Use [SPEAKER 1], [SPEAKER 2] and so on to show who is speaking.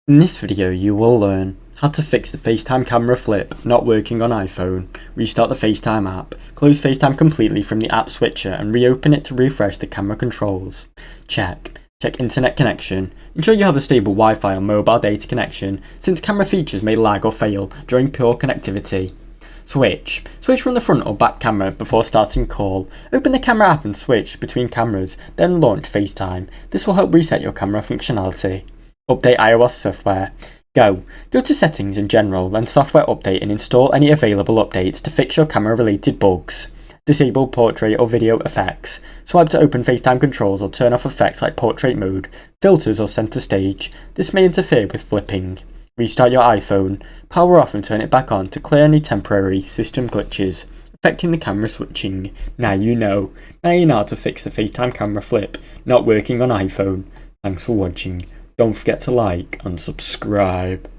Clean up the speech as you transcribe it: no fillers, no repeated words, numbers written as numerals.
[SPEAKER 1] In this video you will learn how to fix the FaceTime camera flip not working on iPhone, restart the FaceTime app, close FaceTime completely from the app switcher and reopen it to refresh the camera controls. Check internet connection. Ensure you have a stable Wi-Fi or mobile data connection since camera features may lag or fail during poor connectivity. Switch from the front or back camera before starting call. Open the camera app and switch between cameras, then launch FaceTime. This will help reset your camera functionality. Update iOS software. Go to settings in general, then software update and install any available updates to fix your camera related bugs. Disable portrait or video effects. Swipe to open FaceTime controls or turn off effects like portrait mode, filters or center stage. This may interfere with flipping. Restart your iPhone. Power off and turn it back on to clear any temporary system glitches affecting the camera switching. Now you know how to fix the FaceTime camera flip not working on iPhone. Thanks for watching. Don't forget to like and subscribe.